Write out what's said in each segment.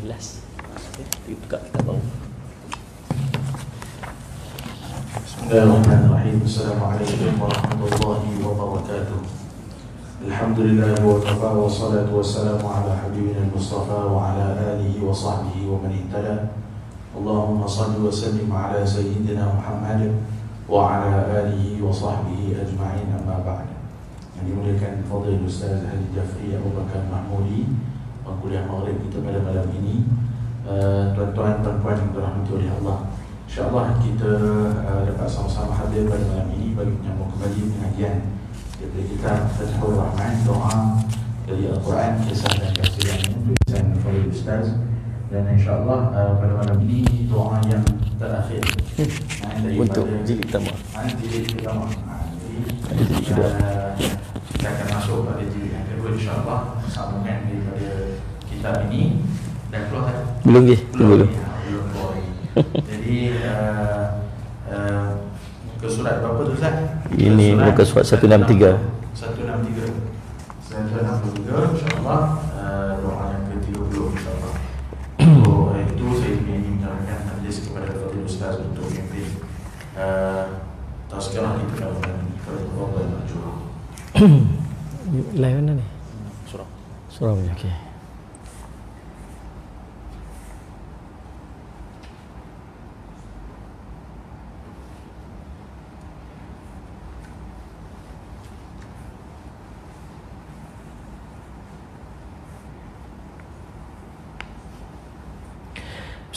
Last. Buka kita bau. Bismillahirrahmanirrahim. Assalamualaikum warahmatullahi wabarakatuh. Alhamdulillah wa kafa wa salatu wassalamu ala habibina al-Mustafa wa ala alihi wa sahbihi wa man ihtada. Allahumma salli wa sallim ala sayyidina Muhammad wa ala alihi wa sahbihi ajma'in, amma ba'd. Yang dimuliakan Fadil Ustaz Haji Jafri Abu Bakar Mahmudi, kuliah maghrib kita pada malam ini. Tuan-tuan, puan-puan yang dirahmati oleh Allah, InsyaAllah kita dapat sama-sama hadir pada malam ini bagi menyambung kembali pengajian daripada kitab Fathul Rahman, doa dari Al-Quran, kisah dan tafsirannya, tulisan Fadil Ustaz. Dan insyaAllah pada malam ini doa yang terakhir untuk jilid pertama. Jilid pertama. Jadi kita akan masuk pada jilid yang kedua, insyaAllah, sambungan daripada kitab ini. Dan keluar kan? Belum lagi, belum. Jadi muka surat berapa tu Ustaz? Ini muka surat 163. 163 insyaAllah. Doa yang ke-30 insyaAllah. So itu saya ingin menyerahkan majlis kepada Fadil Ustaz untuk memimpin tazkirah kita dalam kepada Najwa. Live mana ni? Surah. Surah punya, okey.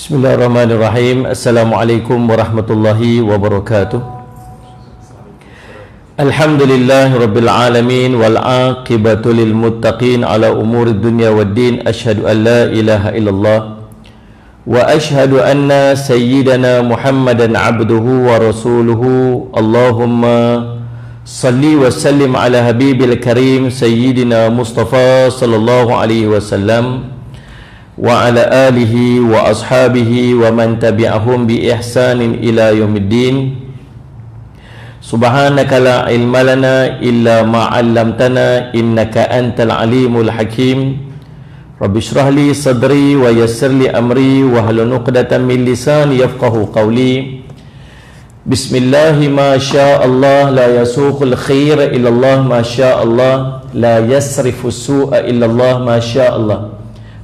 Bismillahirrahmanirrahim. Assalamualaikum warahmatullahi wabarakatuh. Alhamdulillahi rabbil alamin wal aqibatu lil muttaqin ala umuri dunya waddin. Asyhadu an la ilaha illallah wa asyhadu anna sayyidana Muhammadan abduhu wa rasuluhu. Allahumma salli wa sallim ala habibil karim sayyidina Mustafa sallallahu alaihi wasallam wa ala alihi wa ashabihi wa man tabi'ahum bi ihsanin ila yaumiddin. Subhanaka la ilma lana illa ma 'allamtana innaka antal alimul hakim. Rabbi shrah li sadri wa yassir li amri wa hlul 'uqdatam min lisani yafqahu qawli. Bismillah ma syaa Allah la yasuqul khaira illa Allah ma syaa Allah la yasrifu su'a illa Allah ma syaa Allah.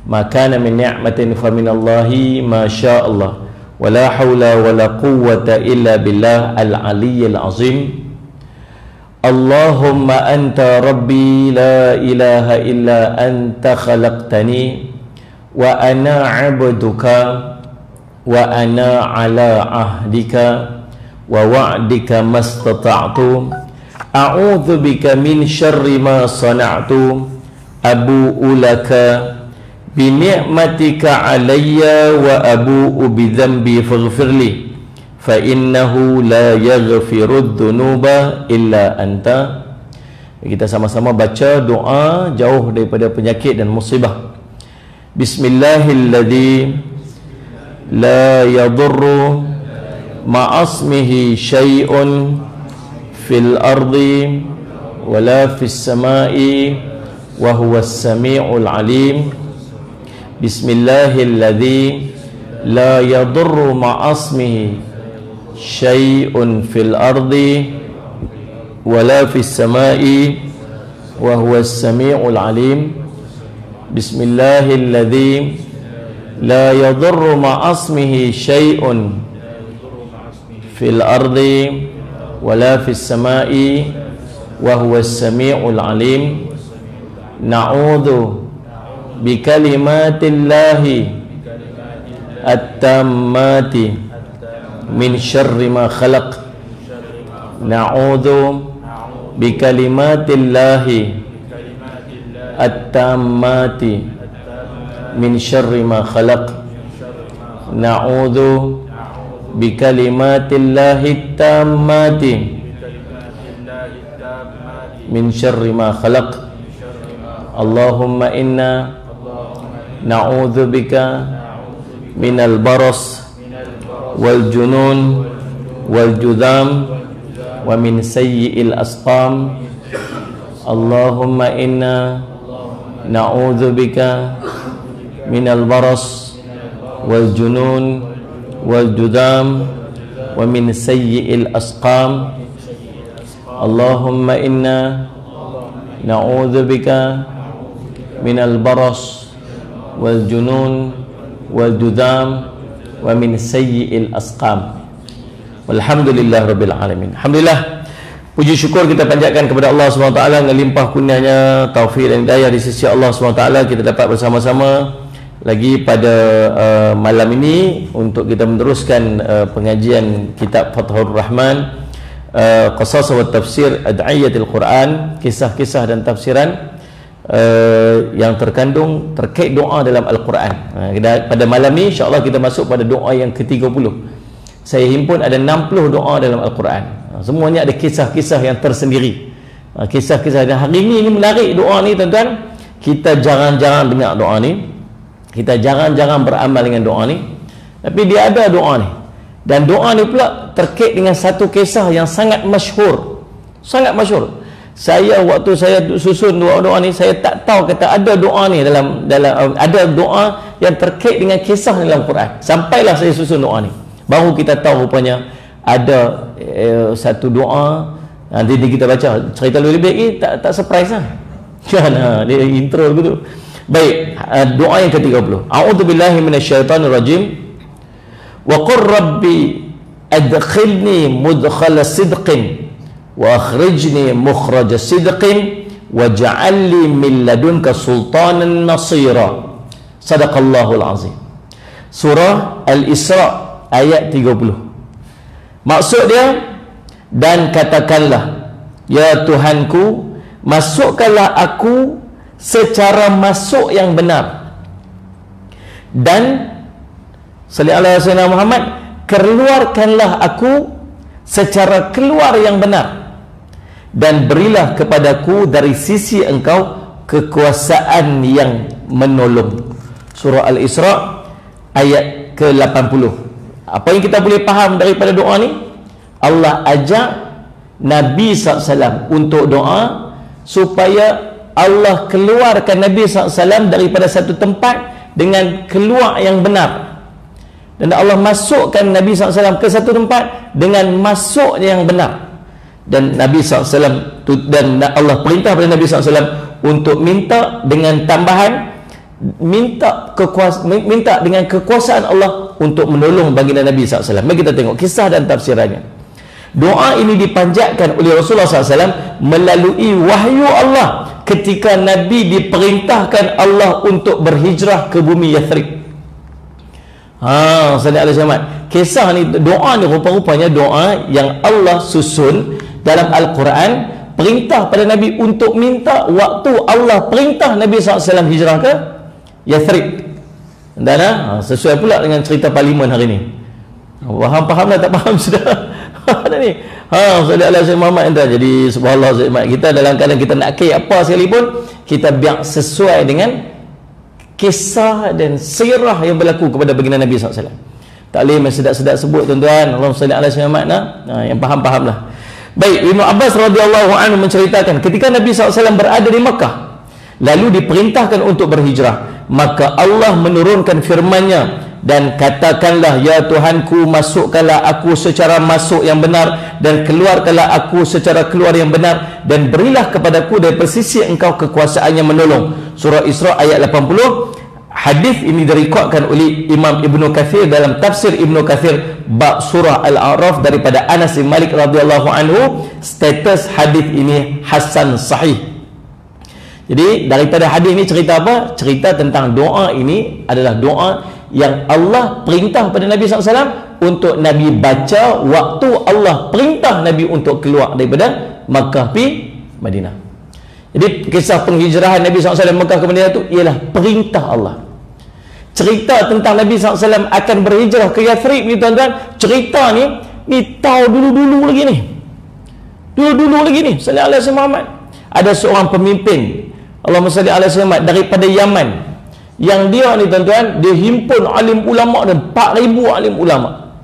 Maka min ni'matin fa min Allahi ma syaa Allah wa la haula wa la quwwata illa billah al-aliyyil azim. Allahumma anta rabbi la ilaha illa anta khalaqtani wa ana 'abduka wa ana 'ala 'ahdika wa wa'dika mastata'tu a'udzu bika min syarri ma sana'tu abu'u laka bi ni'matika alayya wa abu'u bi dhanbi faghfirli fa innahu la yaghfirud dhunuba illa anta. Kita sama-sama baca doa jauh daripada penyakit dan musibah. Bismillahilladzi la yadurru ma'asmihi syai'un fil ardi wala fis samai wa huwas samiul alim. Bismillahilladzi la yadurru ma'asmihi syai'un fil ardi wala fis samai wa huwas samiul alim. Bismillahilladzi la yadurru ma'asmihi syai'un fil ardi wala fis samai wa huwas samiul alim. Na'udzu bi kalimatillahi at-tammati min syarri ma khalaq. Na'udzu bi kalimatillahi at-tammati min syarri ma khalaq. Na'udzu bi kalimatillahi at-tammati min syarri ma khalaq. Allahumma inna na'udzu bika minal baras wal junun wal judam wa min sayyi'il asqam. Allahumma inna na'udzu bika minal baras wal junun wal judam wa min sayyi'il asqam. Allahumma inna na'udzu bika minal baras wal junun wal judam wa min sayyi'il asqam. Walhamdulillah rabbil alamin. Alhamdulillah, puji syukur kita panjatkan kepada Allah SWT dengan limpah kurnianya, taufik dan hidayah di sisi Allah SWT. Kita dapat bersama-sama lagi pada malam ini untuk kita meneruskan pengajian kitab Fathur Rahman, Qasas wa Tafsir Ad'iyatul Quran, kisah-kisah dan tafsiran yang terkait doa dalam Al-Quran. Pada malam ni insya-Allah kita masuk pada doa yang ke-30. Saya himpun ada 60 doa dalam Al-Quran. Semuanya ada kisah-kisah yang tersendiri. Kisah-kisah, dan hari ini menarik doa ni tuan-tuan. Kita jarang-jarang dengar doa ni. Kita jarang-jarang beramal dengan doa ni. Tapi dia ada doa ni. Dan doa ni pula terkait dengan satu kisah yang sangat masyhur. Sangat masyhur. Saya waktu saya susun doa-doa ni, saya tak tahu kata ada doa ni dalam ada doa yang terkait dengan kisah dalam Quran. Sampailah saya susun doa ni, baru kita tahu rupanya ada satu doa. Nanti kita baca cerita lebih baik ni tak surprise lah. Jangan dia intro begitu. Baik, doa yang ke-30. A'udzubillahi minasyaitonir rajim. Wa qur rabbi adkhilni mudkhala sidqin wa akhrijni mukhraja sidqin waj'al li min ladunka sultanan nasira. Sadaqallahul azim. Surah Al-Isra ayat 30. Maksud dia, dan katakanlah, ya Tuhanku, masukkanlah aku secara masuk yang benar, dan sallallahu alaihi wasallam Muhammad, keluarkanlah aku secara keluar yang benar, dan berilah kepadaku dari sisi engkau kekuasaan yang menolong. Surah Al-Isra ayat ke-80. Apa yang kita boleh faham daripada doa ni? Allah ajak Nabi SAW untuk doa supaya Allah keluarkan Nabi SAW daripada satu tempat dengan keluar yang benar, dan Allah masukkan Nabi SAW ke satu tempat dengan masuk yang benar. Dan Nabi SAW, dan Allah perintah pada Nabi SAW untuk minta dengan tambahan, minta dengan kekuasaan Allah untuk menolong baginda Nabi SAW. Mari kita tengok kisah dan tafsirannya. Doa ini dipanjatkan oleh Rasulullah SAW melalui wahyu Allah ketika Nabi diperintahkan Allah untuk berhijrah ke bumi Yathrib. Sallallahu alaihi wasallam. Kisah ni, doa ni rupa-rupanya doa yang Allah susun dalam Al-Quran, perintah pada Nabi untuk minta waktu Allah perintah Nabi SAW hijrah ke Yathrib. Dan sesuai pula dengan cerita parlimen hari ni. Faham lah tak faham sudah? Ada ni. Sallallahu alaihi wasallam Muhammad entah. Jadi subhanallah, kita dalam keadaan kita nak kaya apa sekalipun, kita biar sesuai dengan kisah dan sirah yang berlaku kepada baginda Nabi SAW. Tak boleh sedap-sedap sebut tuan-tuan. Allahumma salli ala Muhammad. Yang faham-faham lah. Baik, Ibnu Abbas radhiyallahu anhu menceritakan ketika Nabi SAW berada di Makkah lalu diperintahkan untuk berhijrah, maka Allah menurunkan firman-Nya, dan katakanlah, ya Tuhanku, masukkanlah aku secara masuk yang benar dan keluarkanlah aku secara keluar yang benar, dan berilah kepadaku dari sisi Engkau kekuasaan yang menolong. Surah Isra ayat 80. Hadis ini diriwayatkan oleh Imam Ibnu Katsir dalam tafsir Ibnu Katsir bab surah Al-A'raf daripada Anas bin Malik radhiyallahu anhu. Status hadis ini hasan sahih. Jadi daripada hadis ini cerita apa? Cerita tentang doa ini adalah doa yang Allah perintah pada Nabi SAW untuk Nabi baca waktu Allah perintah Nabi untuk keluar daripada Makkah pergi Madinah. Jadi kisah penghijrahan Nabi SAW Makkah ke Madinah itu ialah perintah Allah. Cerita tentang Nabi SAW akan berhijrah ke Yathrib ni tuan-tuan, cerita ni tahu dulu-dulu lagi ni. Dulu-dulu lagi ni, sallallahu alaihi wasallam. Ada seorang pemimpin, Allahumma salli alaihi wasallam, daripada Yaman, yang dia ni tuan-tuan, dia himpun alim ulama dan 4,000 alim ulama.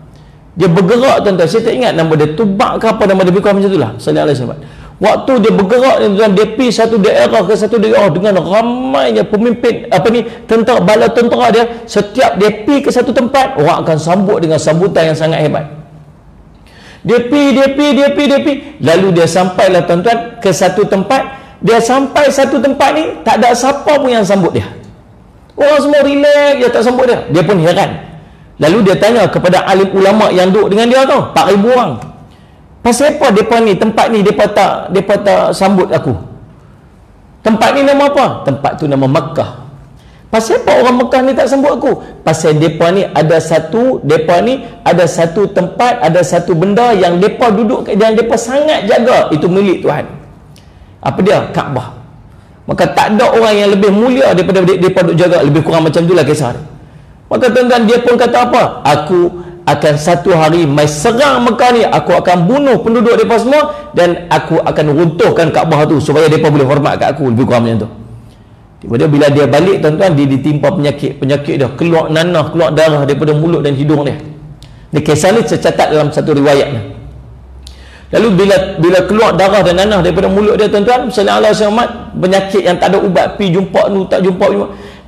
Dia bergerak tuan-tuan, saya tak ingat nama dia, Tubak ke apa nama dia, macam itulah, sallallahu alaihi wasallam. Waktu dia bergerak ni tuan, dia pergi satu daerah ke satu daerah dengan ramainya pemimpin tentera, bala tentera dia. Setiap dia pergi ke satu tempat, orang akan sambut dengan sambutan yang sangat hebat. Dia pergi, lalu dia sampailah tuan-tuan ke satu tempat. Dia sampai satu tempat ni, tak ada siapa pun yang sambut dia. Orang semua relax, dia tak sambut dia. Dia pun heran. Lalu dia tanya kepada alim ulama yang duduk dengan dia tu, 4,000 orang, pasal apa depa ni, tempat ni depa tak sambut aku? Tempat ni nama apa? Tempat tu nama Makkah. Pasal apa orang Makkah ni tak sambut aku? Pasal depa ni ada satu tempat, ada satu benda yang depa duduk dan depa sangat jaga, itu milik Tuhan. Apa dia? Kaabah. Maka tak ada orang yang lebih mulia daripada depa duduk jaga, lebih kurang macam itulah kisah dia. Maka tuan-tuan, dia pun kata apa? Aku akan satu hari mai serang Mekah ni, aku akan bunuh penduduk mereka semua dan aku akan runtuhkan Kaabah tu supaya mereka boleh hormat kat aku, lebih kurang macam tu. Tiba-tiba bila dia balik tuan-tuan, dia ditimpa penyakit dia, keluar nanah, keluar darah daripada mulut dan hidung dia. Ni kisah ni tercatat dalam satu riwayat ni. Lalu bila keluar darah dan nanah daripada mulut dia tuan-tuan, sallallahu alaihi wasallam, penyakit yang tak ada ubat, pi jumpa tu tak jumpa,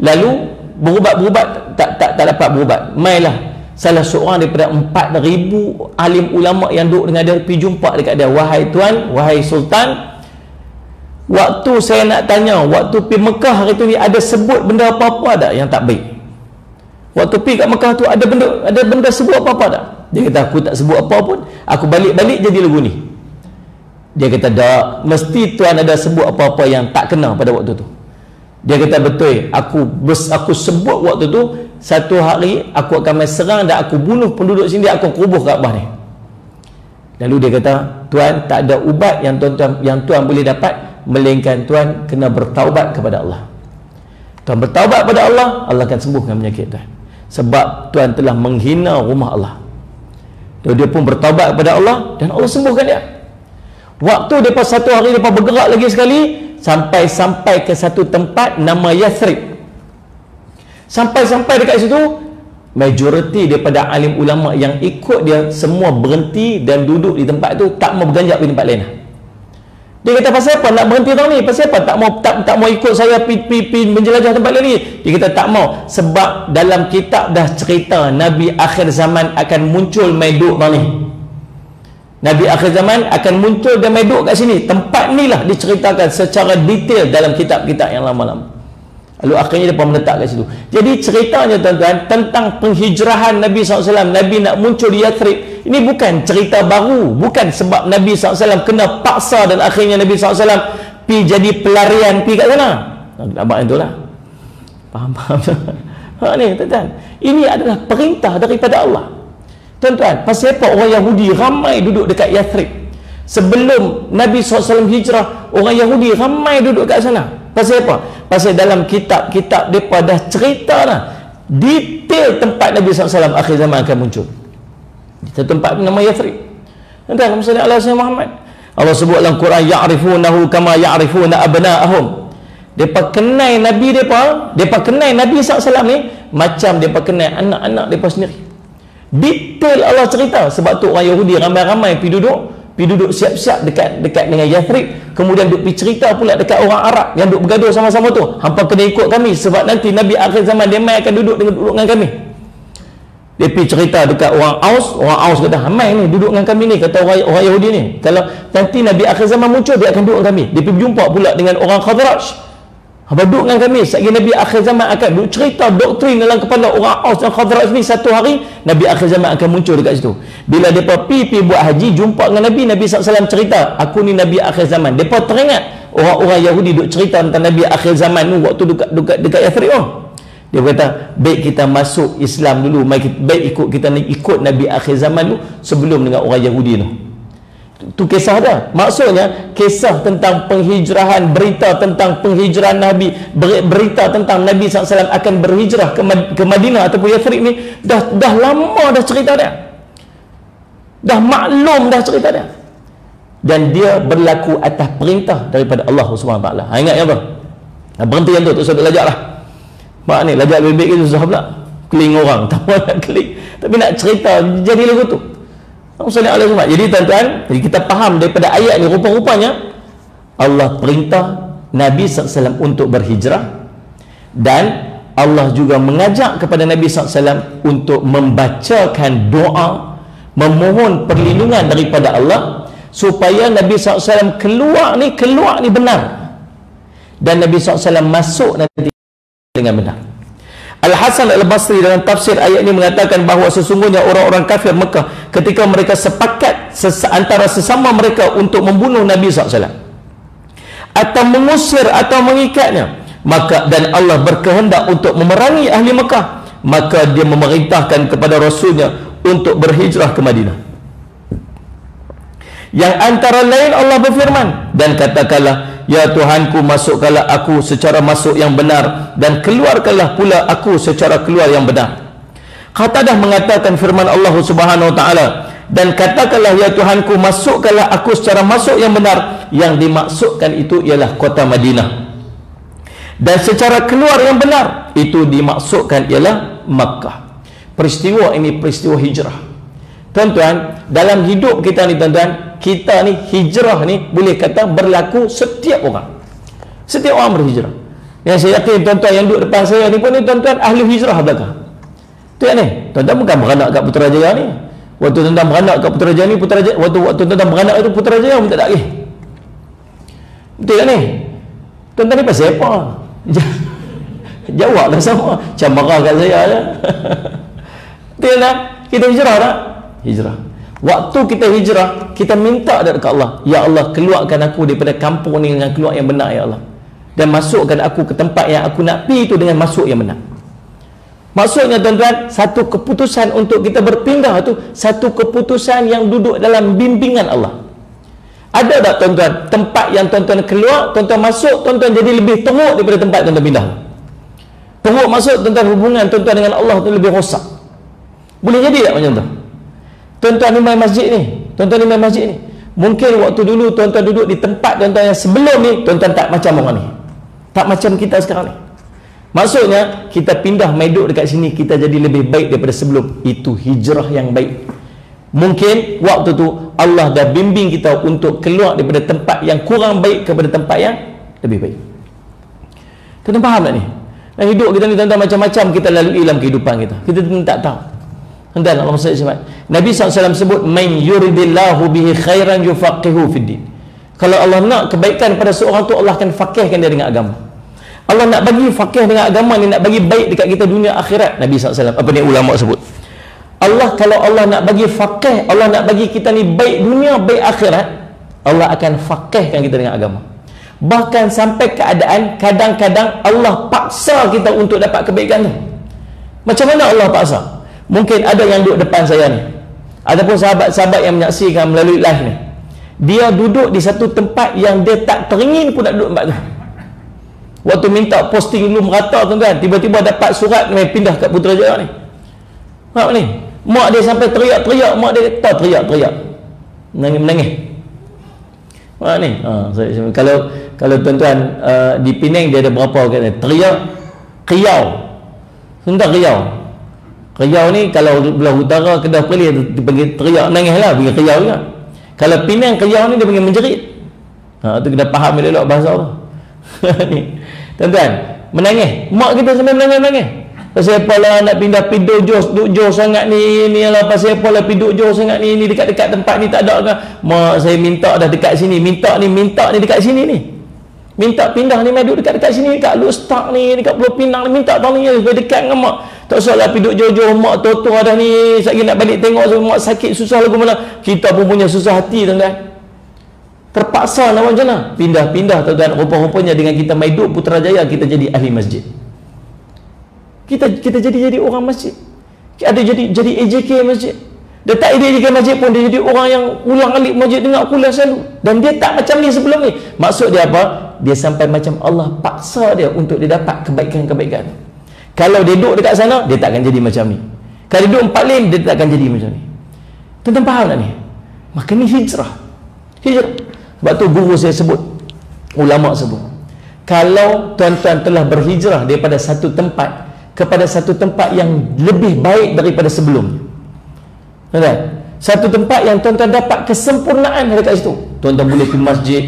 lalu berubat tak dapat berubat. Mailah salah seorang daripada 4,000 alim ulama yang duduk dengan dia, pergi jumpa dekat dia. Wahai tuan, wahai sultan, waktu saya nak tanya, waktu pergi Mekah hari tu ni ada sebut benda apa-apa tak yang tak baik? Waktu pergi kat Mekah tu ada benda sebut apa-apa tak? Dia kata, aku tak sebut apa pun, aku balik-balik jadi lagu ni. Dia kata, tak, mesti tuan ada sebut apa-apa yang tak kena pada waktu tu. Dia kata, betul, aku sebut waktu tu, satu hari aku akan main serang dan aku bunuh penduduk sini, aku kubuh Kaabah ni. Lalu dia kata, tuan, tak ada ubat yang tuan boleh dapat melainkan tuan kena bertaubat kepada Allah. Tuan bertaubat kepada Allah, Allah akan sembuhkan penyakit tuan. Sebab tuan telah menghina rumah Allah. Dia pun bertaubat kepada Allah dan Allah sembuhkan dia. Waktu depa satu hari depa bergerak lagi sekali sampai ke satu tempat nama Yathrib. Sampai dekat situ, majoriti daripada alim ulama yang ikut dia semua berhenti dan duduk di tempat tu, tak mau berganjak di tempat lain. Dia kata, pasal apa nak berhenti tahun ni? Pasal apa tak mau ikut saya pergi menjelajah tempat lain ni? Dia kata tak mau, sebab dalam kitab dah cerita Nabi akhir zaman akan muncul mai duduk tahun ni. Nabi akhir zaman akan muncul dan mai duduk kat sini. Tempat ni lah diceritakan secara detail dalam kitab-kitab yang lama-lama. Lalu akhirnya dia pun meletak kat situ. Jadi ceritanya tuan-tuan tentang penghijrahan Nabi SAW, Nabi nak muncul di Yathrib, ini bukan cerita baru, bukan sebab Nabi SAW kena paksa dan akhirnya Nabi SAW pergi jadi pelarian pergi kat sana. Nampak yang itulah. Faham? Ni tuan-tuan, ini adalah perintah daripada Allah. Tuan-tuan, pasal apa orang Yahudi ramai duduk dekat Yathrib? Sebelum Nabi SAW hijrah, orang Yahudi ramai duduk kat sana. Pasal apa? Pasal dalam kitab-kitab mereka dah cerita lah detail tempat Nabi SAW akhir zaman akan muncul. Satu tempat nama Yathrib. Tuan-tuan, Muhammad, Allah sebut dalam Quran, ya'rifunahu kama ya'rifuna abna'ahum. Mereka kenal Nabi mereka kenal Nabi SAW ni macam mereka kenal anak-anak mereka sendiri. Detail Allah cerita. Sebab tu orang Yahudi ramai-ramai pergi duduk pergi duduk siap-siap dekat dengan Yathrib, kemudian duk pergi cerita pula dekat orang Arab yang duk bergaduh sama-sama tu, hampa kena ikut kami sebab nanti Nabi akhir zaman dia mai akan duduk dengan kami. Dia pergi cerita dekat orang Aus kata, hamai ni duduk dengan kami ni, kata orang Yahudi ni, kalau nanti Nabi akhir zaman muncul dia akan duduk dengan kami. Dia pergi jumpa pula dengan orang Khazraj, hampa duduk dengan kami, sekali Nabi akhir zaman akan duduk cerita doktrin dalam kepala orang Aus dan Khazraj ni, satu hari Nabi akhir zaman akan muncul dekat situ. Bila mereka pergi buat haji, jumpa dengan Nabi SAW cerita, aku ni Nabi akhir zaman. Mereka teringat orang-orang Yahudi duk cerita tentang Nabi akhir zaman ni waktu dekat Yathrib. Dia kata, baik kita masuk Islam dulu, baik kita ikut Nabi akhir zaman dulu sebelum dengan orang Yahudi tu. Tu kisah dia. Maksudnya kisah tentang penghijrahan, berita tentang penghijrahan Nabi, berita tentang Nabi SAW akan berhijrah ke Madinah ataupun Yathrib ni dah lama dah cerita dia. Dah maklum dah cerita dia. Dan dia berlaku atas perintah daripada Allah SWT. Ingat yang tu? Berhenti yang tu, tak usah belajar lah. Mak ni lajak lebih baik itu susah pula keling orang, tak mahu nak keling, tapi nak cerita jadi lagu tu. Jadi tuan-tuan, jadi kita faham daripada ayat ni, rupa-rupanya Allah perintah Nabi SAW untuk berhijrah, dan Allah juga mengajak kepada Nabi SAW untuk membacakan doa, memohon perlindungan daripada Allah supaya Nabi SAW keluar ni benar, dan Nabi SAW masuk nanti dengan benar. Al-Hasan Al-Basri dalam tafsir ayat ini mengatakan bahawa sesungguhnya orang-orang kafir Mekah ketika mereka sepakat antara sesama mereka untuk membunuh Nabi SAW atau mengusir atau mengikatnya, maka dan Allah berkehendak untuk memerangi ahli Mekah, maka dia memerintahkan kepada Rasulnya untuk berhijrah ke Madinah. Yang antara lain Allah berfirman, dan katakanlah, ya Tuhanku, masukkanlah aku secara masuk yang benar, dan keluarkanlah pula aku secara keluar yang benar. Qatadah mengatakan firman Allah Subhanahu wa taala, dan katakanlah ya Tuhanku, masukkanlah aku secara masuk yang benar. Yang dimaksudkan itu ialah kota Madinah, dan secara keluar yang benar itu dimaksudkan ialah Makkah. Peristiwa ini peristiwa hijrah. Tuan-tuan, dalam hidup kita ni tuan-tuan, kita ni hijrah ni boleh kata berlaku setiap orang. Setiap orang berhijrah. Yang saya yakin tuan-tuan yang duduk depan saya ni pun ni tuan-tuan ahli hijrah belakang. Tu ni, tuan-tuan bukan beranak kat Putrajaya ni. Waktu tuan-tuan beranak kat Putrajaya ni, waktu tuan-tuan beranak itu Putrajaya pun tak ada lagi. Betul tak ni? Tuan-tuan ni pasal apa? Jawablah sama. Macam marah kat saya je. Betul tak? Kita hijrah tak? Hijrah. Waktu kita hijrah, kita minta dekat Allah, ya Allah, keluarkan aku daripada kampung ni dengan keluar yang benar, ya Allah, dan masukkan aku ke tempat yang aku nak pergi itu dengan masuk yang benar. Maksudnya tuan-tuan, satu keputusan untuk kita berpindah tu satu keputusan yang duduk dalam bimbingan Allah. Ada tak tuan-tuan tempat yang tuan-tuan keluar, tuan-tuan masuk, tuan-tuan jadi lebih teruk daripada tempat tuan-tuan pindah? Teruk maksud tuan-tuan hubungan tuan-tuan dengan Allah tu lebih rosak. Boleh jadi tak macam tu? Tuan-tuan ni main masjid ni, mungkin waktu dulu tuan-tuan duduk di tempat tuan-tuan yang sebelum ni, tuan-tuan tak macam orang ni, tak macam kita sekarang ni. Maksudnya kita pindah main duduk dekat sini, kita jadi lebih baik daripada sebelum. Itu hijrah yang baik. Mungkin waktu tu Allah dah bimbing kita untuk keluar daripada tempat yang kurang baik kepada tempat yang lebih baik. Tuan-tuan faham tak ni? Dan hidup kita ni tuan-tuan macam-macam kita lalui dalam kehidupan kita tak tahu. Tuan-tuan, Allah SWT, Nabi SAW sebut, man yuridillahu bihi khairan yufaqihu fiddin. Kalau Allah nak kebaikan pada seorang tu, Allah akan fakihkan dia dengan agama. Allah nak bagi fakih dengan agama ni, nak bagi baik dekat kita dunia akhirat. Nabi SAW, apa ni ulama sebut, kalau Allah nak bagi fakih, Allah nak bagi kita ni baik dunia, baik akhirat, Allah akan fakihkan kita dengan agama. Bahkan sampai keadaan kadang-kadang Allah paksa kita untuk dapat kebaikan tu. Macam mana Allah paksa? Mungkin ada yang duduk depan saya ni, ataupun sahabat-sahabat yang menyaksikan melalui live ni, dia duduk di satu tempat yang dia tak teringin pun nak duduk tempat tu. Waktu minta posting dulu merata tuan-tuan, tiba-tiba dapat surat pindah kat Putrajaya ni. Mak ni, mak dia sampai teriak-teriak, mak dia tak teriak-teriak, menangis-menangis. Mak ni, kalau tuan-tuan di Penang dia ada berapa kata teriak, Riau. Sebentar Riau ni kalau belah utara Kedah Perlis dipanggil teriak nangis lah, pergi Riau juga. Kalau pinang kejauh ni dia panggil menjerit. Tu kita faham elok bahasa tu. Ni. Tuan-tuan, menangis. Mak kita sampai menangis. Pasal apa lah nak pindah pergi dojo sangat ni lah, pasal apa lah pergi dojo sangat ni dekat-dekat tempat ni tak ada kan. Mak saya minta dah dekat sini, minta ni dekat sini ni. Minta pindah ni mai duduk dekat sini, dekat Lustak ni, dekat Pulau Pinang ni, minta tolong ni supaya dekat dengan mak. Tak usah lah pergi dojo mak tua-tua dah ni, sekali nak balik tengok so, mak sakit susah lagu mana. Kita pun punya susah hati tuan-tuan. Terpaksa nak macam mana? Pindah-pindah tuan-tuan. Rupa-rupanya dengan kita mai duduk Putrajaya, kita jadi ahli masjid. Kita jadi orang masjid. Ada jadi AJK masjid. Dia tak ada AJK masjid pun dia jadi orang yang ulang alik masjid, dengar kuliah selalu. Dan dia tak macam ni sebelum ni. Maksud dia apa? Dia sampai macam Allah paksa dia untuk dia dapat kebaikan-kebaikan. Kalau dia duduk dekat sana, dia tak akan jadi macam ni. Kalau dia duduk empat lain, dia tak akan jadi macam ni. Tuan-tuan faham tak ni? Maka ni hijrah. Sebab tu guru saya sebut, ulama sebut, kalau tuan-tuan telah berhijrah daripada satu tempat kepada satu tempat yang lebih baik daripada sebelum, tuan-tuan, satu tempat yang tuan-tuan dapat kesempurnaan dekat situ, tuan-tuan boleh pergi masjid,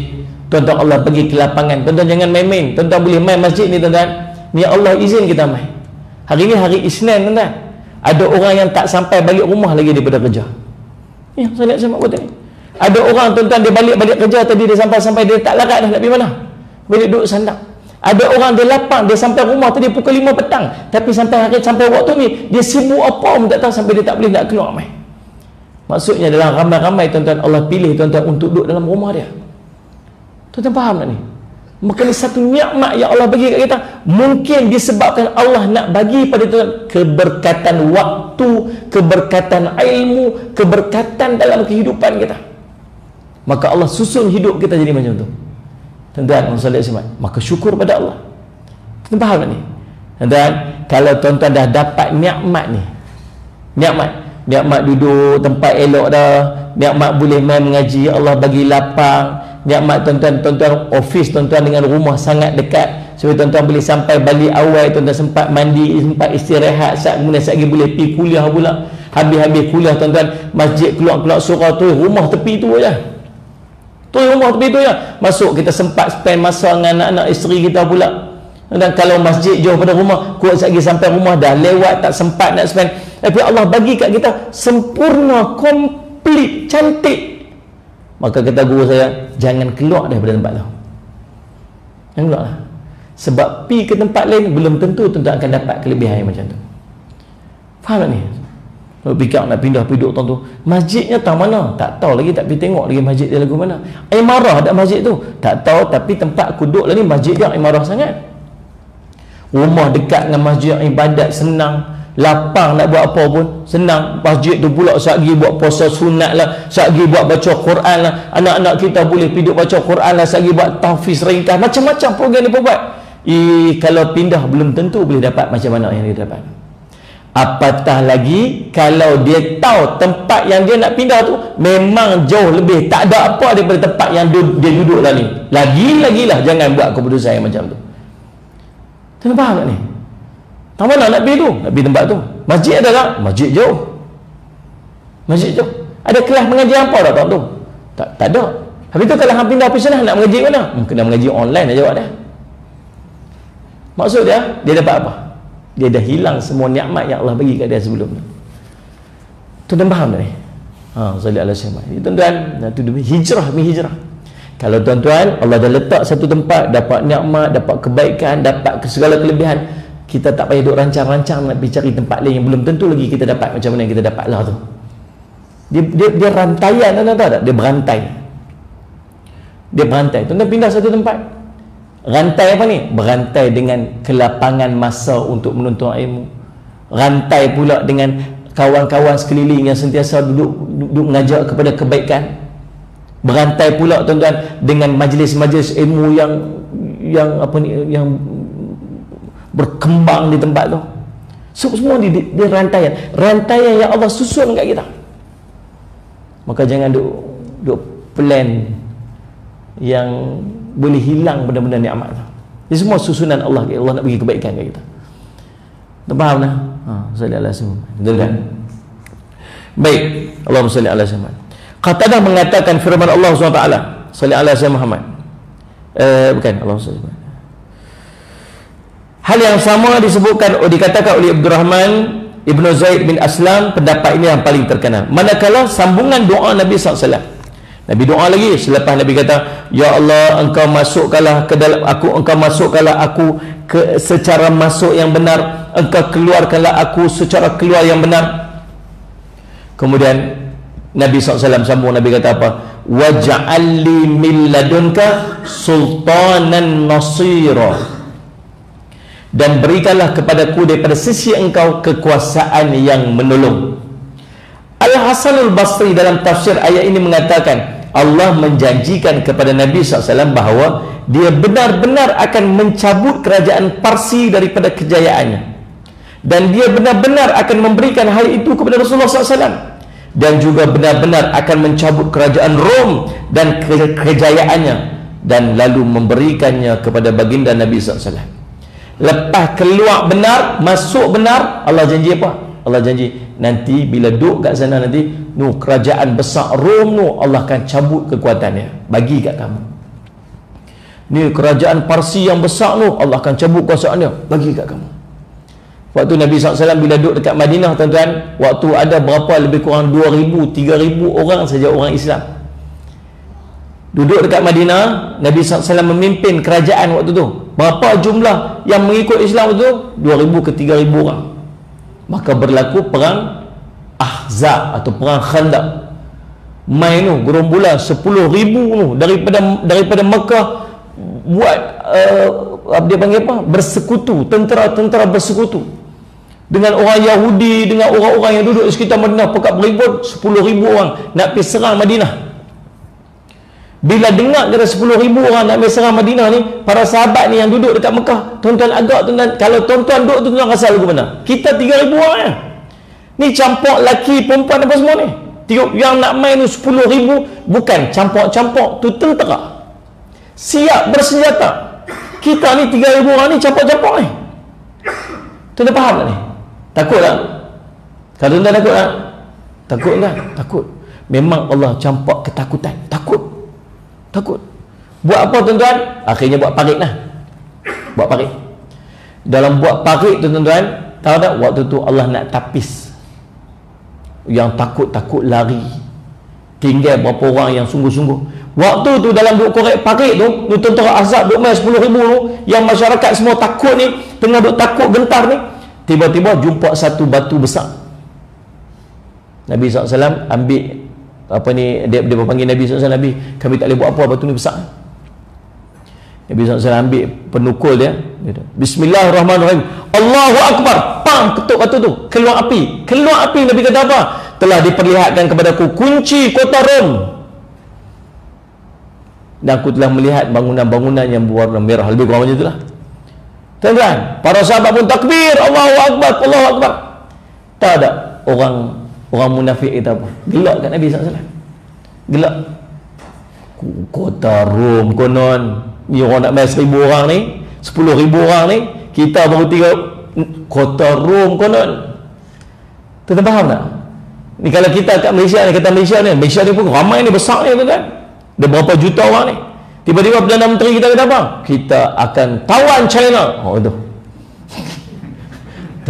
tuan-tuan Allah pergi ke lapangan, tuan-tuan jangan main-main, tuan-tuan boleh main masjid ni tuan-tuan, ni Allah izin kita main. Hari ni hari Isnin tuan-tuan, ada orang yang tak sampai balik rumah lagi daripada kerja. Ya, saya nak semak betul ni. Ada orang tuan-tuan dia balik kerja tadi, dia sampai dia tak larat dah nak pergi mana, balik duduk sandak. Ada orang dia lapang, dia sampai rumah tadi pukul 5 petang, tapi sampai waktu ni dia sibuk apa pun tak tahu, sampai dia tak boleh nak keluar main. Maksudnya dalam ramai-ramai tuan-tuan Allah pilih tuan-tuan untuk duduk dalam rumah dia. Tuan-tuan faham tak ni? Maka ni satu nikmat yang Allah bagi kat kita. Mungkin disebabkan Allah nak bagi pada tuan keberkatan waktu, keberkatan ilmu, keberkatan dalam kehidupan kita. Maka Allah susun hidup kita jadi macam tu. Tuan-tuan, maka syukur pada Allah. Tuan-tuan faham tak ni? Tuan-tuan, kalau tuan-tuan dah dapat nikmat ni, nikmat duduk tempat elok dah, nikmat boleh main mengaji, Allah bagi lapang, nikmat tuan-tuan office tuan-tuan dengan rumah sangat dekat, supaya tuan-tuan boleh sampai balik awal, tuan-tuan sempat mandi, sempat istirahat, kemudian lagi boleh pergi kuliah pula. Habis-habis kuliah tuan-tuan, masjid keluar surau tu, rumah tepi tu aja. Rumah tepi tu ya. Masuk kita sempat spend masa dengan anak-anak isteri kita pula. Dan kalau masjid jauh pada rumah, kuat lagi sampai rumah dah lewat, tak sempat nak spend. Tapi Allah bagi kat kita sempurna, komplit, cantik. Maka kata guru saya, jangan keluar daripada tempat tu. Jangan keluar lah. Sebab pergi ke tempat lain belum tentu tuan-tuan akan dapat kelebihan yang macam tu. Faham tak ni? Kalau nak pindah duduk tuan tu, masjidnya tak mana, tak tahu lagi, tak pergi tengok lagi masjid dia lagu mana. Imarah tak masjid tu, tak tahu, tapi tempat aku duduk lah ni masjid dia imarah sangat. Rumah dekat dengan masjid, ibadat senang, lapang, nak buat apa pun senang. Masjid tu pula sehari buat puasa sunat lah, sehari buat baca Quran lah, anak-anak kita boleh pergi baca Quran lah, sehari buat tahfiz ringkas, macam-macam program dia buat. Kalau pindah belum tentu boleh dapat macam mana yang dia dapat. Apatah lagi kalau dia tahu tempat yang dia nak pindah tu memang jauh lebih tak ada apa daripada tempat yang dia duduk lah ni. Lagi-lagilah jangan buat keputusan yang macam tu. Tuan faham tak ni? Tak mana nak pergi tu? Nak pergi tempat tu. Masjid ada tak? Masjid jauh. Masjid jauh. Ada kelas mengaji apa tak tu? Tak ada. Habis tu kalau hang pindah pergi sana nak mengaji mana? Kena mengaji online aja jawab dia. Maksud dia dapat apa? Dia dah hilang semua nikmat yang Allah bagi kat dia sebelum tu. Tuan-tuan faham tak ni? Sallallahu alaihi wasallam. Tuan-tuan, itu hijrah. Kalau tuan-tuan Allah dah letak satu tempat, dapat nikmat, dapat kebaikan, dapat segala kelebihan, kita tak payah duk rancang-rancang nak pergi cari tempat lain yang belum tentu lagi kita dapat macam mana yang kita dapat lah tu. Dia rantaian, tuan-tuan tahu tak? Dia berantai. Tuan-tuan pindah satu tempat. Rantai apa ni? Berantai dengan kelapangan masa untuk menuntut ilmu. Rantai pula dengan kawan-kawan sekeliling yang sentiasa duduk mengajak kepada kebaikan. Berantai pula tuan-tuan dengan majlis-majlis ilmu yang berkembang di tempat tu. Semua dia rantaian yang Allah susun kat kita. Maka jangan duk plan yang boleh hilang benda-benda nikmat tu. Ini semua susunan Allah. Allah nak bagi kebaikan kat kita. Faham tak? Sallallahu alaihi wasallam. Betul kan? Baik. Allahumma salli ala Muhammad. Qatadah mengatakan firman Allah SWT, salli ala sayyidina Muhammad, bukan Allah SWT. Hal yang sama dikatakan oleh Abdurrahman Ibn Zaid bin Aslam. Pendapat ini yang paling terkenal. Manakala sambungan doa Nabi SAW, Nabi doa lagi selepas Nabi kata, ya Allah, engkau masukkanlah ke dalam aku, engkau masukkanlah aku ke secara masuk yang benar, engkau keluarkanlah aku secara keluar yang benar. Kemudian Nabi SAW sambung, Nabi kata apa? Waj'alli min ladunka sultanan nasira, dan berikanlah kepadaku daripada sisi engkau kekuasaan yang menolong. Al-Hasanul Basri dalam tafsir ayat ini mengatakan, Allah menjanjikan kepada Nabi SAW bahawa dia benar-benar akan mencabut kerajaan Parsi daripada kejayaannya, dan dia benar-benar akan memberikan hal itu kepada Rasulullah SAW, dan juga benar-benar akan mencabut kerajaan Rom dan kejayaannya, dan lalu memberikannya kepada baginda Nabi SAW. Lepas keluar benar, masuk benar, Allah janji apa? Allah janji nanti bila duduk kat sana nanti, kerajaan besar Rom Allah akan cabut kekuatannya, bagi kat kamu. Ni kerajaan Parsi yang besar Allah akan cabut kuasaannya, bagi kat kamu. Waktu Nabi SAW bila duduk dekat Madinah, tuan-tuan, waktu ada berapa, lebih kurang 2,000, 3,000 orang saja orang Islam duduk dekat Madinah. Nabi SAW memimpin kerajaan waktu tu. Berapa jumlah yang mengikut Islam itu? 2,000 ke 3,000 orang. Maka berlaku perang Ahzab atau perang Khandaq. Main gerombolan 10,000 daripada Mekah buat dia panggil apa? Bersekutu, tentera bersekutu dengan orang Yahudi, dengan orang-orang yang duduk di sekitar Madinah, pekat beribut 10,000 orang nak pergi serang Madinah. Bila dengar kira 10,000 orang nak pergi serang Madinah ni, para sahabat ni yang duduk dekat Mekah, tuan-tuan agak, tuan-tuan, kalau tuan-tuan duduk tu, tuan-tuan rasa lagu mana? Kita 3,000 orang ya? Ni campur laki, perempuan apa semua ni. Yang nak main tu 10,000, bukan campur-campur, tu tentera siap bersenjata. Kita ni 3,000 orang ni campur-campur ni. Tuan-tuan faham tak ni? Takut tak? Kalau tuan-tuan takut tak? Takut tak? Takut. Memang Allah campak ketakutan. Takut. Buat apa tuan-tuan? Akhirnya buat parit lah. Buat parit. Dalam buat parit tu tuan-tuan, tahu tak? Waktu tu Allah nak tapis. Yang takut-takut lari. Tinggal berapa orang yang sungguh-sungguh. Waktu tu dalam duk korek parit tu, tentera Ahzab duk main 10,000 tu, yang masyarakat semua takut ni, tengah duk takut gentar ni, tiba-tiba jumpa satu batu besar. Nabi SAW ambil apa ni, dia panggil Nabi SAW, Nabi, kami tak boleh buat apa, batu ni besar. Nabi SAW ambil penukul dia, Bismillahirrahmanirrahim, Allahu Akbar, pam, ketuk batu tu, keluar api. Nabi kata apa? Telah diperlihatkan kepadaku kunci kota Rom, dan aku telah melihat bangunan-bangunan yang berwarna merah. Lebih kurang macam itulah. Tuan-tuan, para sahabat pun takbir, Allahu Akbar, Allahu Akbar. Tak ada orang munafik itu apa? Gelak kat Nabi SAW. Gelak. Kota Rom konon, ni orang nak main 1,000 orang ni, 10,000 orang ni, kita baru 3. Kota Rom konon. Tuan-tuan faham tak? Ni kalau kita kat Malaysia ni, kata Malaysia ni pun ramai ni, besar ni tuan-tuan. Ada berapa juta orang ni. Tiba-tiba Perdana Menteri kita kata apa? Kita akan tawan China. Oh itu.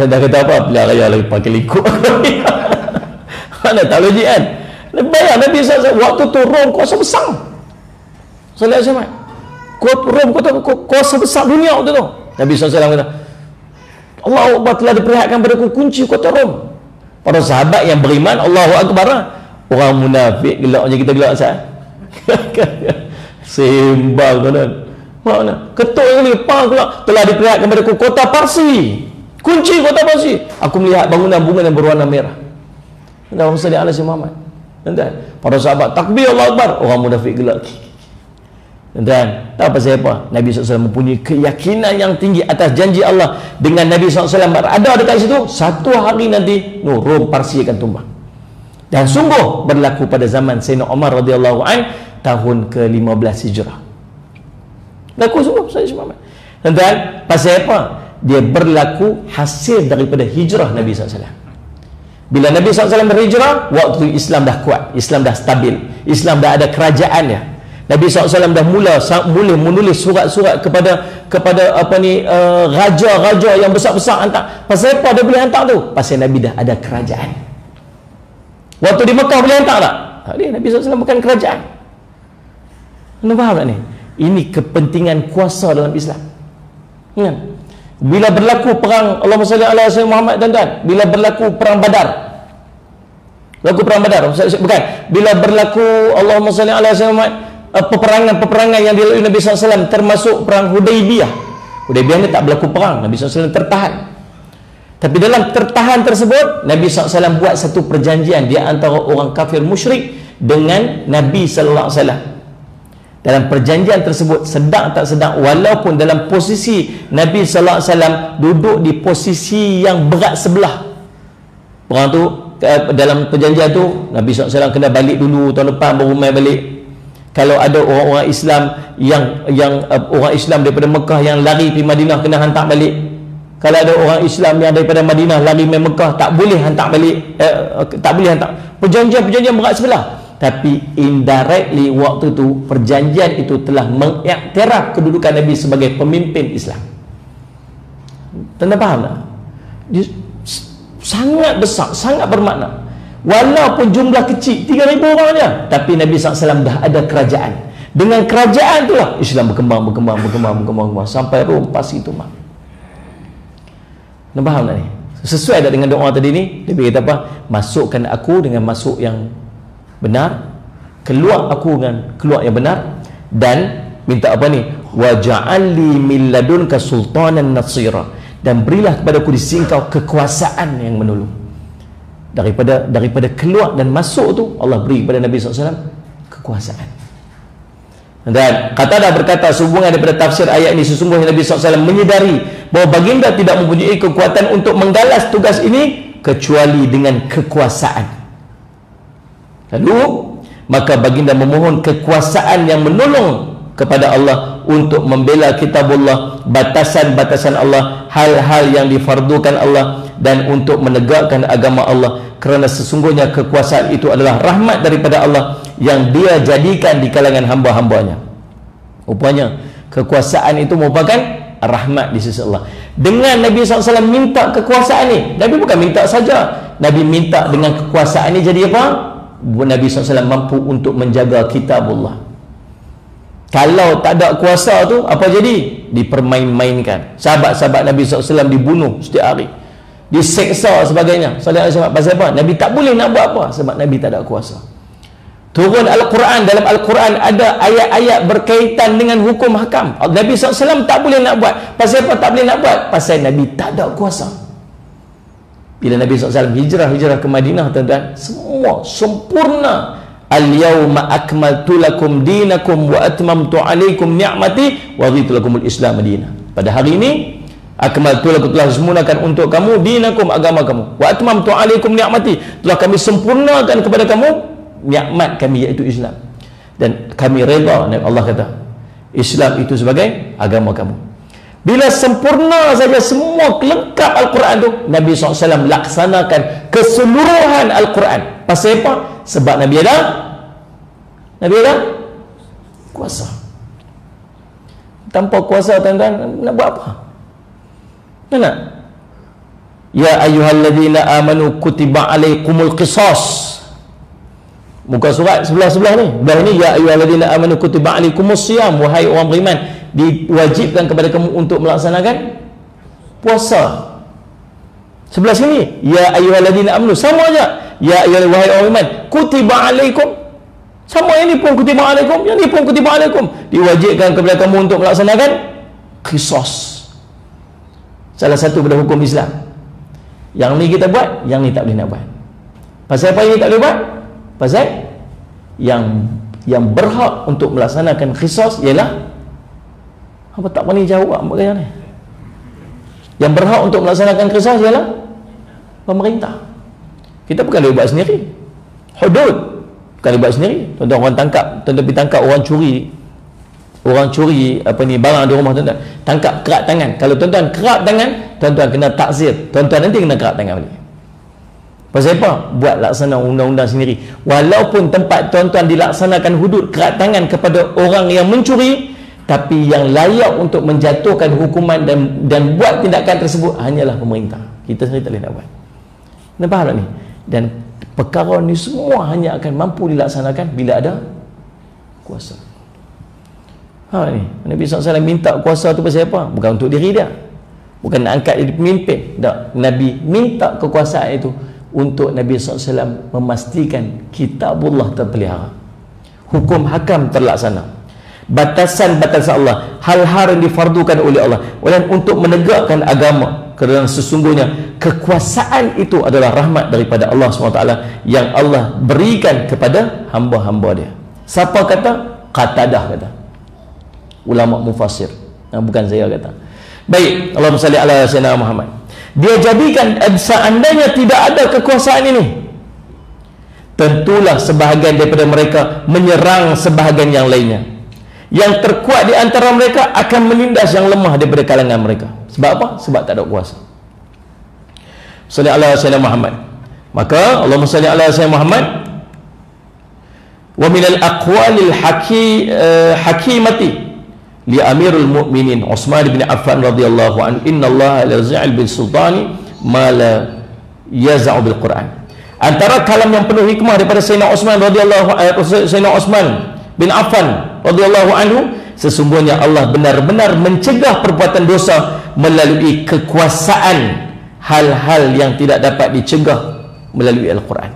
Dia dah kata apa? Pilihan raya lagi pakai likut. Mana tak logik kan? Bayar Nabi SAW waktu tu Rom kuasa besar. Salah sama. Rom kuasa besar dunia waktu tu. Nabi SAW kata, Allah Akbar, telah diperlihatkan padaku kunci kota Rom. Para sahabat yang beriman, Allahu Akbar lah. Orang munafik gelak macam kita gelak sah. Sembang tuan. Mana? Ketuk yang ni, telah diperlihatkan padaku kota Parsi. Kunci kota Parsi. Aku melihat bangunan-bangunan yang berwarna merah. Allahumma salli ala sayyidina Muhammad. Tuan-tuan, para sahabat takbir Allahu Akbar, orang munafik gelak. Tuan-tuan, tahu pasal apa? Nabi SAW mempunyai keyakinan yang tinggi atas janji Allah. Dengan Nabi SAW berada dekat situ, satu hari nanti Rom Parsi akan tumbang. Dan sungguh berlaku pada zaman Sayyidina Umar radhiyallahu an, tahun ke-15 Hijrah. Berlaku sungguh Sayyidina Umar. Tuan-tuan, pasal apa? Dia berlaku hasil daripada hijrah Nabi SAW. Bila Nabi SAW berhijrah, waktu Islam dah kuat, Islam dah stabil, Islam dah ada kerajaannya. Nabi SAW dah mula menulis surat-surat kepada raja-raja yang besar-besar hantar. Pasal apa dia boleh hantar tu? Pasal Nabi dah ada kerajaan. Waktu di Mekah boleh hantar tak? Tak boleh. Nabi SAW bukan kerajaan. Anda faham tak ni? Ini kepentingan kuasa dalam Islam. Kan? Bila berlaku perang, Allahumma salli ala sayyidina Muhammad, tuan-tuan, bila berlaku perang Badar, bukan, bila berlaku Allahumma salli ala sayyidina Muhammad, peperangan yang dilalui Nabi SAW, termasuk perang Hudaybiyah ni tak berlaku perang, Nabi SAW tertahan. Tapi dalam tertahan tersebut, Nabi SAW buat satu perjanjian di antara orang kafir musyrik dengan Nabi SAW. Dalam perjanjian tersebut, sedang tak sedang, walaupun dalam posisi Nabi SAW duduk di posisi yang berat sebelah, perang tu, dalam perjanjian tu Nabi SAW kena balik dulu, tahun depan baru mai balik. Kalau ada orang-orang Islam yang orang Islam daripada Mekah yang lari pergi Madinah, kena hantar balik. Kalau ada orang Islam yang daripada Madinah lari pergi Mekah, tak boleh hantar balik, tak boleh hantar. Perjanjian berat sebelah. Tapi indirectly waktu tu perjanjian itu telah mengiktiraf kedudukan Nabi sebagai pemimpin Islam. Tanda faham tak? Dia sangat besar, sangat bermakna. Walaupun jumlah kecil 3,000 orang je, tapi Nabi SAW dah ada kerajaan. Dengan kerajaan tu lah Islam berkembang sampai Rom pas itu mak. Tanda faham tak ni? Sesuai tak dengan doa tadi ni? Nabi kata apa? Masukkan aku dengan masuk yang benar, keluar aku dengan keluar yang benar, dan minta apa ni? Waja'alli min ladunka sultanan nasira, dan berilah kepada aku di sisi engkau kekuasaan yang menolong. Daripada keluar dan masuk tu, Allah beri kepada Nabi SAW kekuasaan. Dan Qatadah berkata, sehubungan daripada tafsir ayat ini, sesungguhnya Nabi SAW menyedari bahawa baginda tidak mempunyai kekuatan untuk menggalas tugas ini kecuali dengan kekuasaan. Lalu maka baginda memohon kekuasaan yang menolong kepada Allah untuk membela kitabullah, batasan-batasan Allah, hal-hal yang difardukan Allah, dan untuk menegakkan agama Allah, kerana sesungguhnya kekuasaan itu adalah rahmat daripada Allah yang dia jadikan di kalangan hamba-hambanya. Rupanya kekuasaan itu merupakan rahmat di sisi Allah. Dengan Nabi SAW minta kekuasaan ni, Nabi bukan minta saja, Nabi minta dengan kekuasaan ni jadi apa? Nabi SAW mampu untuk menjaga kitabullah. Kalau tak ada kuasa tu, apa jadi? Dipermain-mainkan. Sahabat-sahabat Nabi SAW dibunuh setiap hari, diseksa sebagainya. Pasal apa? Nabi tak boleh nak buat apa, sebab Nabi tak ada kuasa. Turun Al-Quran, dalam Al-Quran ada ayat-ayat berkaitan dengan hukum hakam. Nabi SAW tak boleh nak buat. Pasal apa tak boleh nak buat? Pasal Nabi tak ada kuasa. Bila Nabi SAW hijrah ke Madinah, tuan-tuan, semua sempurna. Al-yawma akmaltu lakum dinakum wa atmamtu alaikum ni'mati wa raditu lakumul Islam madinah. Pada hari ini, akmaltu lakum, telah sempurnakan untuk kamu dinakum, agama kamu, wa atmamtu alaikum ni'mati, telah kami sempurnakan kepada kamu nikmat kami, iaitu Islam, dan kami reda, Allah kata, Islam itu sebagai agama kamu. Bila sempurna saja semua lengkap Al-Quran tu, Nabi SAW laksanakan keseluruhan Al-Quran. Pasal apa? Sebab Nabi ada kuasa. Tanpa kuasa, tuan-tuan, nak buat apa? Tak? Ya ayyuhalladzina amanu kutiba alaikumul qisas. Muka surat sebelah-sebelah ni. Belah ni, ya ayyuhalladzina amanu kutiba alaikumus siyam, wahai orang beriman, diwajibkan kepada kamu untuk melaksanakan puasa. Sebelah sini, ya ayyuhalladzina amanu, sama aja. Ya ayyuhal, wahai orang beriman, kutiba alaikum, sama, yang ni pun kutiba alaikum, yang ni pun kutiba alaikum, diwajibkan kepada kamu untuk melaksanakan qisas. Salah satu pada hukum Islam. Yang ni kita buat, yang ni tak boleh nak buat. Pasal apa yang ni tak boleh buat? Pasal yang berhak untuk melaksanakan qisas ialah apa? Tak berani jawab bagaimana ni? Yang berhak untuk melaksanakan qisas ialah pemerintah. Kita bukan boleh buat sendiri. Hudud bukan boleh buat sendiri. Tuan-tuan, orang tangkap, tuan-tuan pergi tangkap orang curi apa ni, barang di rumah tuan-tuan, tangkap, kerat tangan. Kalau tuan-tuan kerat tangan, tuan-tuan kena takzir, tuan-tuan nanti kena kerat tangan balik. Pasal apa? Buat laksana undang-undang sendiri. Walaupun tempat tuan-tuan dilaksanakan hudud keratangan kepada orang yang mencuri, tapi yang layak untuk menjatuhkan hukuman dan buat tindakan tersebut hanyalah pemerintah. Kita sendiri tak boleh nak buat. Nampak tak ni? Dan perkara ni semua hanya akan mampu dilaksanakan bila ada kuasa. Ni Nabi SAW minta kuasa tu pasal apa? Bukan untuk diri dia, bukan nak angkat jadi pemimpin. Tak. Nabi minta kekuasaan itu untuk Nabi SAW memastikan kitabullah terpelihara, hukum hakam terlaksana, batasan-batasan Allah, hal-hal yang difardukan oleh Allah, dan untuk menegakkan agama. Kerana sesungguhnya kekuasaan itu adalah rahmat daripada Allah SWT yang Allah berikan kepada hamba-hamba dia. Siapa kata? Qatadah kata, ulama mufassir, bukan saya kata. Baik, Allahumma salli ala sayyidina Muhammad. Dia jadikan seandainya tidak ada kekuasaan ini, tentulah sebahagian daripada mereka menyerang sebahagian yang lainnya. Yang terkuat di antara mereka akan menindas yang lemah daripada kalangan mereka. Sebab apa? Sebab tak ada kuasa. Salli ala sayyidina Muhammad. Maka Allahumma salli ala sayyidina Muhammad. Wa minal aqwalil hakimati li Amirul Mukminin Utsman bin Affan radhiyallahu anhu, innallaha la yaz'al bil sultani ma la yaz'u bil Quran. Antara kalam yang penuh hikmah daripada Sayyidina Utsman Sayyidina Utsman bin Affan radhiyallahu anhu, sesungguhnya Allah benar-benar mencegah perbuatan dosa melalui kekuasaan hal-hal yang tidak dapat dicegah melalui Al-Quran.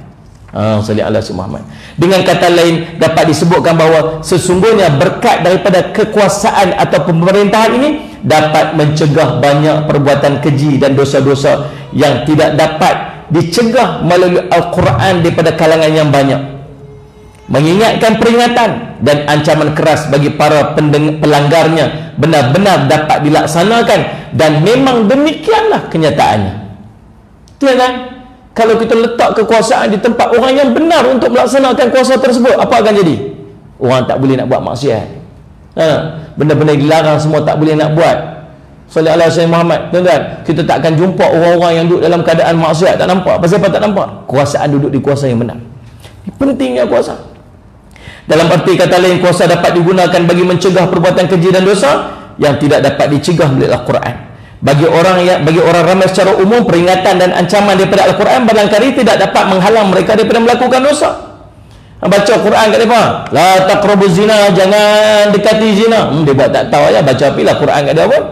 Salli ala Muhammad. Dengan kata lain, dapat disebutkan bahawa sesungguhnya berkat daripada kekuasaan atau pemerintahan ini dapat mencegah banyak perbuatan keji dan dosa-dosa yang tidak dapat dicegah melalui Al-Quran daripada kalangan yang banyak. Mengingatkan peringatan dan ancaman keras bagi para pelanggarnya benar-benar dapat dilaksanakan, dan memang demikianlah kenyataannya. Tidak kan? Kalau kita letak kekuasaan di tempat orang yang benar untuk melaksanakan kuasa tersebut, apa akan jadi? Orang tak boleh nak buat maksiat. Benda-benda dilarang semua tak boleh nak buat. Sallallahu alaihi wasallam Muhammad. Tuan-tuan, kita tak akan jumpa orang-orang yang duduk dalam keadaan maksiat. Tak nampak. Pasal apa tak nampak? Kuasaan duduk di kuasa yang benar. Pentingnya kuasa. Dalam arti kata lain, kuasa dapat digunakan bagi mencegah perbuatan keji dan dosa yang tidak dapat dicegah melalui Al-Quran. Bagi orang ramai secara umum, peringatan dan ancaman daripada Al-Quran barangkali tidak dapat menghalang mereka daripada melakukan dosa. Baca Quran kat mereka, la taqrabu zina, jangan dekati zina. Dia buat tak tahu aja, baca apilah Quran kat dia pun.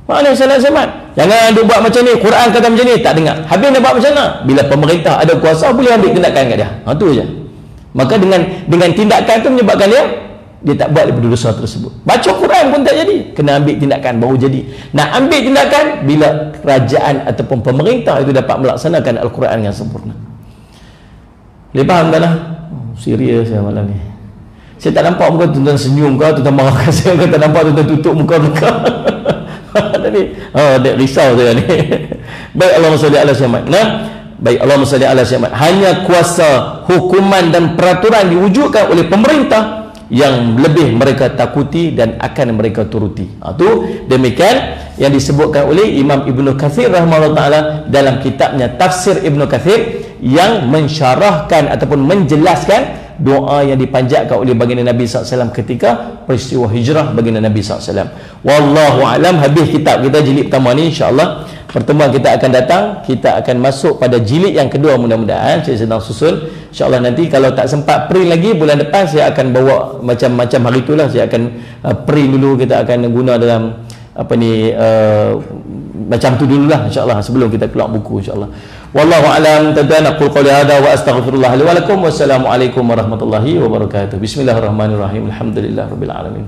Mana salah semat? Jangan dia buat macam ni, Quran kata macam ni, tak dengar. Habis dia buat macam mana? Bila pemerintah ada kuasa, boleh ambil tindakan kat dia. Itu je. Maka dengan tindakan itu menyebabkan dia tak buat daripada dosa tersebut. Baca Quran pun tak jadi, kena ambil tindakan baru jadi. Nak ambil tindakan bila kerajaan ataupun pemerintah itu dapat melaksanakan Al-Quran yang sempurna. Boleh faham tak lah? Serius saya malam ni. Saya tak nampak muka tuan-tuan senyum kau, tuan-tuan marah saya, kau tak nampak tuan-tuan tutup muka-muka. Tadi dek risau saya ni. Baik, Allahumma salli ala Muhammad. Baik, Allahumma salli ala Muhammad. Hanya kuasa hukuman dan peraturan diwujudkan oleh pemerintah yang lebih mereka takuti dan akan mereka turuti. Itu demikian yang disebutkan oleh Imam Ibnu Katsir rahimahullah taala dalam kitabnya Tafsir Ibnu Katsir yang mensyarahkan ataupun menjelaskan doa yang dipanjatkan oleh baginda Nabi SAW ketika peristiwa hijrah baginda Nabi SAW. Wallahu alam. Habis kitab kita jilid pertama ni, insya-Allah pertemuan kita akan datang, kita akan masuk pada jilid yang kedua mudah-mudahan. Saya sedang susun, insya-Allah nanti kalau tak sempat print lagi bulan depan saya akan bawa macam hari itulah, saya akan print dulu, kita akan guna dalam macam tu dululah insya-Allah sebelum kita keluar buku insya-Allah. Wallahu alam. Aqul qouli hadza wa astaghfirullah li wa lakum. Wassalamualaikum warahmatullahi wabarakatuh. Bismillahirrahmanirrahim. Alhamdulillahirabbil alamin.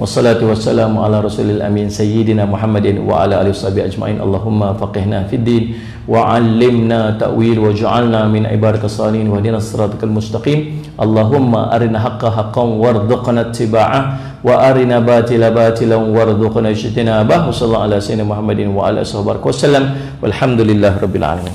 Wassalatu wassalamu ala rasulil amin sayyidina Muhammadin wa ala alihi washabihi ajmain. Allahumma faqihna fid din wa 'allimna ta'wil wa ja'alna min ibadikas salihin wa hdinas siratal mustaqim. Allahumma arina haqqa haqqan warzuqna ittiba'ah wa arina batila batilan warzuqna ijtinabah. Sallallahu ala sayyidina Muhammadin wa ala alihi wasallam. Walhamdulillahirabbil alamin.